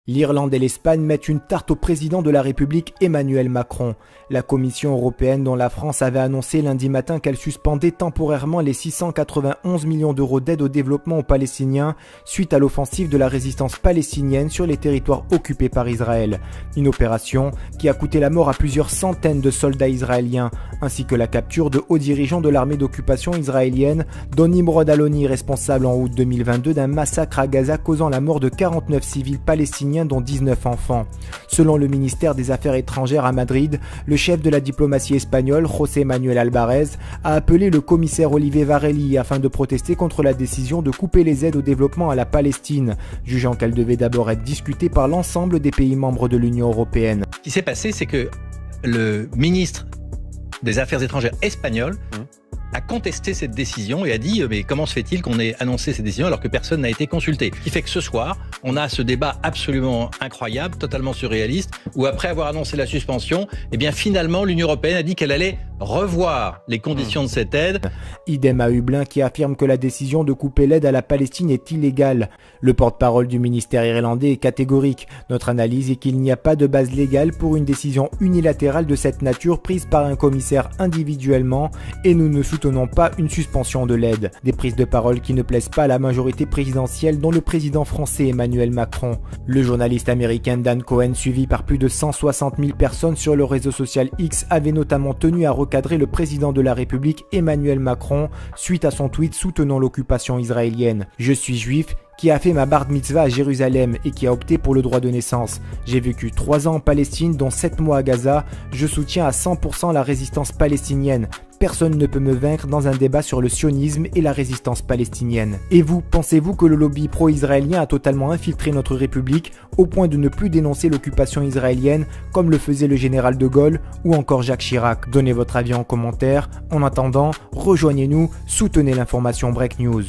L'Irlande et l'Espagne mettent une tarte au président de la République Emmanuel Macron. La Commission européenne, dont la France avait annoncé lundi matin qu'elle suspendait temporairement les 691 millions d'euros d'aide au développement aux Palestiniens suite à l'offensive de la résistance palestinienne sur les territoires occupés par Israël. Une opération qui a coûté la mort à plusieurs centaines de soldats israéliens, ainsi que la capture de hauts dirigeants de l'armée d'occupation israélienne, dont Nimrod Aloni, responsable en août 2022 d'un massacre à Gaza causant la mort de 49 civils palestiniens dont 19 enfants. Selon le ministère des Affaires étrangères à Madrid, le chef de la diplomatie espagnole, José Manuel Alvarez, a appelé le commissaire Olivier Varelli afin de protester contre la décision de couper les aides au développement à la Palestine, jugeant qu'elle devait d'abord être discutée par l'ensemble des pays membres de l'Union européenne. Ce qui s'est passé, c'est que le ministre des Affaires étrangères espagnol a contesté cette décision et a dit mais comment se fait-il qu'on ait annoncé cette décision alors que personne n'a été consulté. Ce qui fait que ce soir, on a ce débat absolument incroyable, totalement surréaliste, où après avoir annoncé la suspension, eh bien finalement l'Union européenne a dit qu'elle allait revoir les conditions de cette aide. Idem à Hublin qui affirme que la décision de couper l'aide à la Palestine est illégale. Le porte-parole du ministère irlandais est catégorique. Notre analyse est qu'il n'y a pas de base légale pour une décision unilatérale de cette nature prise par un commissaire individuellement et nous ne soutenons pas une suspension de l'aide. Des prises de parole qui ne plaisent pas à la majorité présidentielle dont le président français Emmanuel Macron. Le journaliste américain Dan Cohen, suivi par plus de 160 000 personnes sur le réseau social X, avait notamment tenu à recadrer le président de la République Emmanuel Macron suite à son tweet soutenant l'occupation israélienne. Je suis juif, qui a fait ma bar mitzvah à Jérusalem et qui a opté pour le droit de naissance. J'ai vécu 3 ans en Palestine, dont 7 mois à Gaza. Je soutiens à 100% la résistance palestinienne. Personne ne peut me vaincre dans un débat sur le sionisme et la résistance palestinienne. Et vous, pensez-vous que le lobby pro-israélien a totalement infiltré notre République au point de ne plus dénoncer l'occupation israélienne comme le faisait le général de Gaulle ou encore Jacques Chirac? Donnez votre avis en commentaire. En attendant, rejoignez-nous, soutenez l'information Break News.